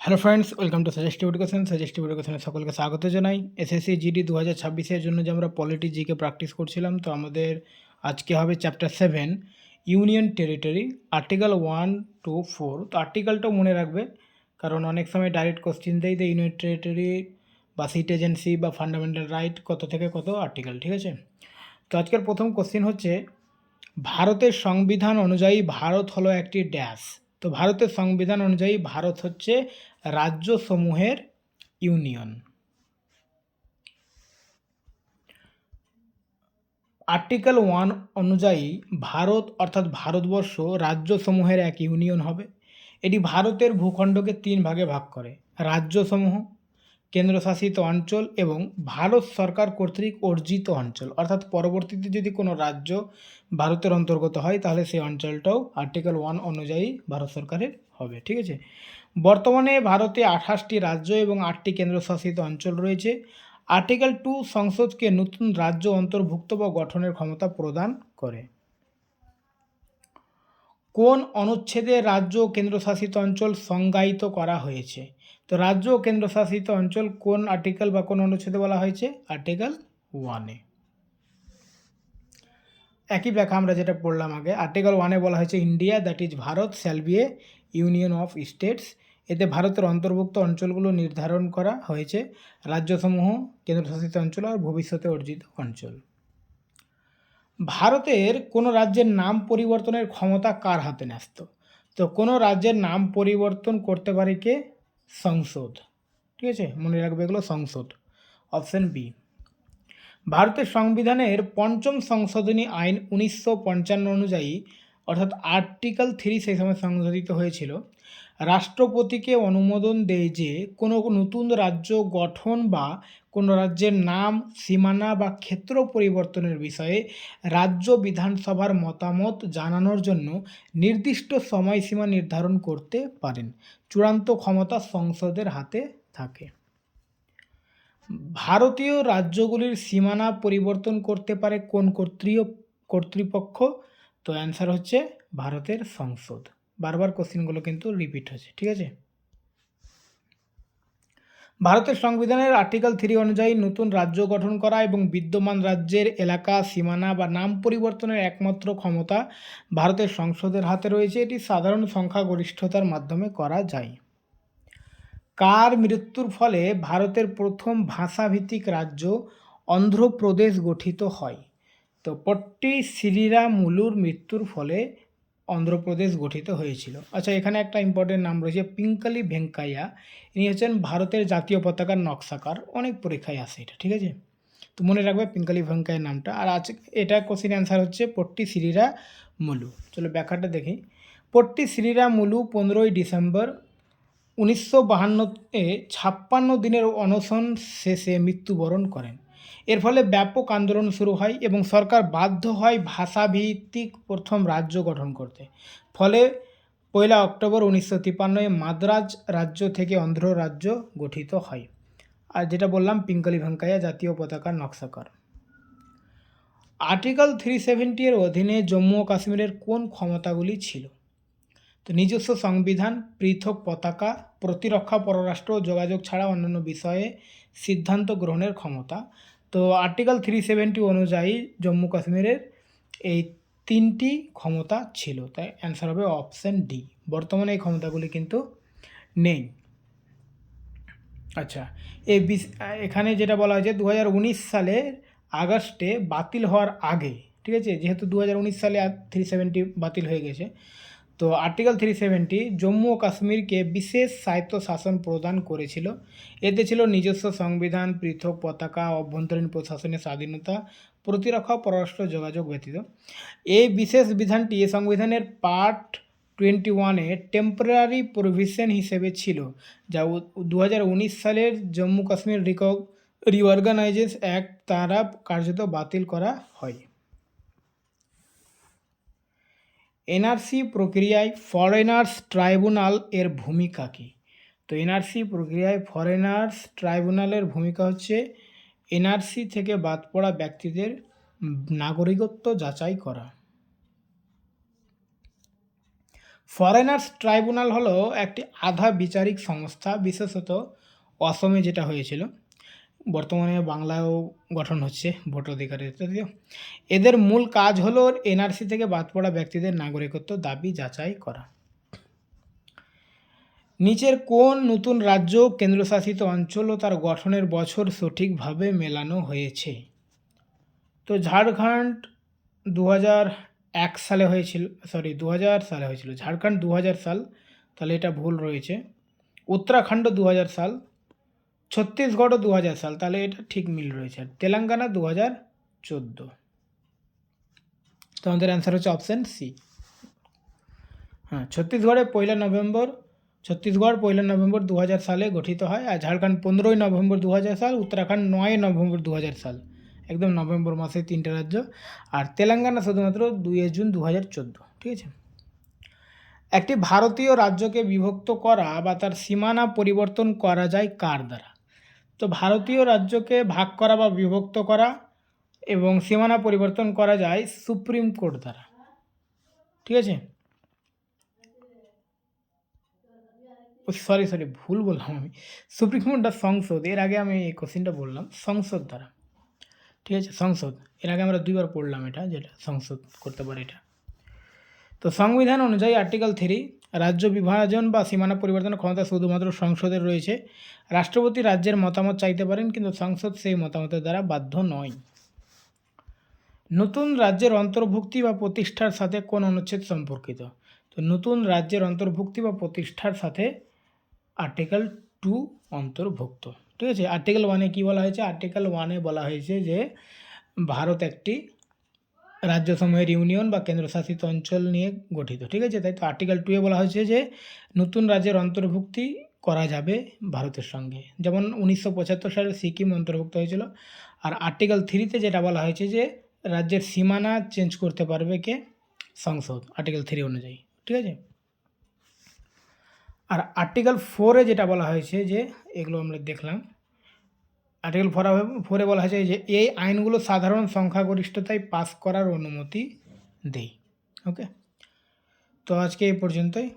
Hello friends, welcome to suggestive education. Suggestive এডুকেশনে সকলকে স্বাগত জানাই। এসএসসি জিডি 2026-এর জন্য যে আমরা পলিটি জিকে প্র্যাকটিস করছিলাম, তো আমাদের আজকে হবে chapter 7 union territory, article 1 to 4। তো আর্টিকেলটাও মনে রাখবে, কারণ অনেক সময় ডাইরেক্ট কোশ্চিন দেয় যে ইউনিয়ন টেরিটরি বা সিট এজেন্সি বা ফান্ডামেন্টাল রাইট কত থেকে কত আর্টিকেল, ঠিক আছে। তো আজকের প্রথম কোশ্চিন হচ্ছে, ভারতের সংবিধান অনুযায়ী ভারত হলো একটি ড্যাশ। তো ভারতের সংবিধান অনুযায়ী ভারত হচ্ছে রাজ্যসমূহের ইউনিয়ন। আর্টিকেল 1 অনুযায়ী ভারত অর্থাৎ ভারতবর্ষ রাজ্যসমূহের এক ইউনিয়ন হবে। এটি ভারতের ভূখণ্ডকে 3 ভাগে ভাগ করে: রাজ্যসমূহ, কেন্দ্রশাসিত অঞ্চল এবং ভারত সরকার কর্তৃক অর্জিত অঞ্চল। অর্থাৎ পরবর্তীতে যদি কোনো রাজ্য ভারতের অন্তর্গত হয়, তাহলে সেই অঞ্চলটাও আর্টিকেল 1 অনুযায়ী ভারত সরকারের হবে, ঠিক আছে। বর্তমানে ভারতে 28টি রাজ্য এবং 8টি কেন্দ্রশাসিত অঞ্চল রয়েছে। আর্টিকেল 2 সংসদকে নতুন রাজ্য অন্তর্ভুক্ত বা গঠনের ক্ষমতা প্রদান করে। কোন অনুচ্ছেদে রাজ্য ও কেন্দ্রশাসিত অঞ্চল সংজ্ঞায়িত করা হয়েছে? তো রাজ্য ও কেন্দ্রশাসিত অঞ্চল কোন আর্টিকেল বা কোন অনুচ্ছেদে বলা হয়েছে? আর্টিকেল 1-এ। একই ব্যাখ্যা আমরা যেটা পড়লাম আগে। আর্টিকেল 1-এ বলা হয়েছে India, that is Bharat, shall B A union of states. এতে ভারতের অন্তর্ভুক্ত অঞ্চলগুলো নির্ধারণ করা হয়েছে: রাজ্যসমূহ, কেন্দ্রশাসিত অঞ্চল আর ভবিষ্যতে অর্জিত অঞ্চল। ভারতের কোনো রাজ্যের নাম পরিবর্তনের ক্ষমতা কার হাতে ন্যস্ত? তো কোনো রাজ্যের নাম পরিবর্তন করতে পারে কে? সংসদ, ঠিক আছে, মনে রাখবে এগুলো, সংসদ। Option B. ভারতের সংবিধানের 5ম সংশোধনী আইন 1955 অনুযায়ী, অর্থাৎ আর্টিকেল 3 সেই সময় সংশোধিত হয়েছিল, রাষ্ট্রপতিকে অনুমোদন দেয় যে কোনো নতুন রাজ্য গঠন বা কোনো রাজ্যের নাম, সীমানা বা ক্ষেত্র পরিবর্তনের বিষয়ে রাজ্য বিধানসভার মতামত জানানোর জন্য নির্দিষ্ট সময়সীমা নির্ধারণ করতে পারেন। চূড়ান্ত ক্ষমতা সংসদের হাতে থাকে। ভারতীয় রাজ্যগুলির সীমানা পরিবর্তন করতে পারে কোন কর্তৃপক্ষ? তো অ্যান্সার হচ্ছে ভারতের সংসদ। বারবার কোশ্চেনগুলো কিন্তু রিপিট হচ্ছে, ঠিক আছে। ভারতের সংবিধানের আর্টিকেল 3 অনুযায়ী নতুন রাজ্য গঠন করা এবং বিদ্যমান রাজ্যের এলাকা, সীমানা বা নাম পরিবর্তনের একমাত্র ক্ষমতা ভারতের সংসদের হাতে রয়েছে। এটি সাধারণ সংখ্যাগরিষ্ঠতার মাধ্যমে করা যায়। কার মৃত্যুর ফলে ভারতের প্রথম ভাষাভিত্তিক রাজ্য অন্ধ্রপ্রদেশ গঠিত হয়? তো পট্টি শ্রীরামুলুর মৃত্যুর ফলে অন্ধ্রপ্রদেশ গঠিত হয়েছিল। আচ্ছা, এখানে একটা ইম্পর্টেন্ট নাম রয়েছে, পিঙ্কালি ভেঙ্কাইয়া। ইনি হচ্ছেন ভারতের জাতীয় পতাকার নকশাকার। অনেক পরীক্ষায় আসে এটা, ঠিক আছে। তো মনে রাখবে পিঙ্কালি ভেঙ্কাইয়ার নামটা। আর আজ এটা কোশ্চেন অ্যান্সার হচ্ছে পট্টি শ্রীরামুলু। চলো ব্যাখ্যাটা দেখি। পট্টি শ্রীরামুলু 15ই ডিসেম্বর 1952-এ 56 দিনের অনশন শেষে মৃত্যুবরণ করেন। এর ফলে ব্যাপক আন্দোলন শুরু হয় এবং সরকার বাধ্য হয় ভাষাভিত্তিক প্রথম রাজ্য গঠন করতে। ফলে 1 অক্টোবর 1953-এ মাদ্রাজ রাজ্য থেকে অন্ধ্র রাজ্য গঠিত হয়। আর যেটা বললাম, পিঙ্কালি ভেঙ্কাইয়া জাতীয় পতাকার নকশাকার। আর্টিকেল 370 এর অধীনে জম্মু ও কাশ্মীরের কোন ক্ষমতাগুলি ছিল? তো নিজস্ব সংবিধান, পৃথক পতাকা, প্রতিরক্ষা, পররাষ্ট্র ও যোগাযোগ ছাড়া অন্যান্য বিষয়ে সিদ্ধান্ত গ্রহণের ক্ষমতা। তো আর্টিকেল 370 অনুযায়ী জম্মু কাশ্মীরের এই 3টি ক্ষমতা ছিল, তাই অ্যান্সার হবে অপশান ডি। বর্তমানে এই ক্ষমতাগুলি কিন্তু নেই। আচ্ছা, এখানে যেটা বলা হয়েছে 2019 সালের আগস্টে বাতিল হওয়ার আগে, ঠিক আছে, যেহেতু 2019 সালে 370 বাতিল হয়ে গেছে, তো আর্টিকেল 370 জম্মু ও কাশ্মীরকে বিশেষ স্বায়ত্তশাসন প্রদান করেছিল। এতে ছিল নিজস্ব সংবিধান, পৃথক পতাকা, অভ্যন্তরীণ প্রশাসনের স্বাধীনতা, প্রতিরক্ষা, পররাষ্ট্র যোগাযোগ ব্যতীত। এই বিশেষ বিধানটি সংবিধানের পার্ট 21-এ টেম্পোরারি প্রভিশন হিসেবে ছিল, যা 2019 সালের জম্মু কাশ্মীর রিঅর্গানাইজেশন অ্যাক্ট দ্বারা কার্যত বাতিল করা হয়। এনআরসি প্রক্রিয়ায় ফরেনার্স ট্রাইব্যুনাল এর ভূমিকা কী? তো এনআরসি প্রক্রিয়ায় ফরেনার্স ট্রাইব্যুনালের ভূমিকা হচ্ছে এনআরসি থেকে বাদ পড়া ব্যক্তিদের নাগরিকত্ব যাচাই করা। ফরেনার্স ট্রাইব্যুনাল হলো একটি আধা বিচারিক সংস্থা, বিশেষত অসমে যেটা হয়েছিল, বর্তমানে বাংলায়ও গঠন হচ্ছে ভোটাধিকারের ইত্যাদি। এদের মূল কাজ হলো এনআরসি থেকে বাদ পড়া ব্যক্তিদের নাগরিকত্ব দাবি যাচাই করা। নিচের কোন নতুন রাজ্য কেন্দ্রশাসিত অঞ্চল ও তার গঠনের বছর সঠিকভাবে মেলানো হয়েছে? তো ঝাড়খণ্ড 2001 সালে হয়েছিল, 2000 সালে হয়েছিল। ঝাড়খণ্ড 2000 সাল, তাহলে এটা ভুল রয়েছে। উত্তরাখণ্ড 2000 সাল, ছত্তিশগড়ও 2000 সাল, তাহলে এটা ঠিক মিল রয়েছে। আর তেলেঙ্গানা 2014। তো আমাদের অ্যান্সার হচ্ছে অপশান সি। হ্যাঁ, ছত্তিশগড় 1 নভেম্বর 2000 সালে গঠিত হয়, আর ঝাড়খণ্ড 15 নভেম্বর 2000 সাল, উত্তরাখণ্ড 9 নভেম্বর 2000 সাল, একদম নভেম্বর মাসে 3টে রাজ্য। আর তেলেঙ্গানা শুধুমাত্র 2 জুন 2014। ঠিক আছে। একটি ভারতীয় রাজ্যকে বিভক্ত করা বা তার সীমানা পরিবর্তন করা যায় কার দ্বারা? তো ভারতীয় রাজ্যকে ভাগ করা বা বিভক্ত করা এবং সীমানা পরিবর্তন করা যায় সুপ্রিম কোর্ট দ্বারা। ঠিক আছে। সরি ভুল বললাম আমি, সুপ্রিম কোর্টটা সংসদ, এর আগে আমি এই কোশ্চেনটা বললাম সংসদ দ্বারা। ঠিক আছে, সংসদ, এর আগে আমরা 2বার পড়লাম এটা, যেটা সংসদ করতে পারে এটা। তো সংবিধান অনুযায়ী আর্টিকেল 3, রাজ্য বিভাজন বা সীমানা পরিবর্তনের ক্ষমতা শুধুমাত্র সংসদের রয়েছে। রাষ্ট্রপতি রাজ্যের মতামত চাইতে পারেন, কিন্তু সংসদ সেই মতামতের দ্বারা বাধ্য নয়। নতুন রাজ্যের অন্তর্ভুক্তি বা প্রতিষ্ঠার সাথে কোন অনুচ্ছেদ সম্পর্কিত? তো নতুন রাজ্যের অন্তর্ভুক্তি বা প্রতিষ্ঠার সাথে আর্টিকেল 2 অন্তর্ভুক্ত। ঠিক আছে। আর্টিকেল 1-এ কী বলা হয়েছে? আর্টিকেল 1-এ বলা হয়েছে যে ভারত একটি রাজ্যসমূহের ইউনিয়ন বা কেন্দ্রশাসিত অঞ্চল নিয়ে গঠিত। ঠিক আছে। তাই তো আর্টিকেল 2-এ বলা হয়েছে যে নতুন রাজ্যের অন্তর্ভুক্তি করা যাবে ভারতের সঙ্গে, যেমন 1975 সালে সিকিম অন্তর্ভুক্ত হয়েছিল। আর আর্টিকেল 3-তে যেটা বলা হয়েছে যে রাজ্যের সীমানা চেঞ্জ করতে পারবে কে? সংসদ, আর্টিকেল 3 অনুযায়ী। ঠিক আছে। আর আর্টিকেল 4-এ যেটা বলা হয়েছে যে, এগুলো আমরা দেখলাম, আর্টিকেল 4-এ বলা হয়েছে যে এই আইনগুলো সাধারণ সংখ্যাগরিষ্ঠতায় পাস করার অনুমতি দেয়। ওকে, তো আজকে এই পর্যন্তই।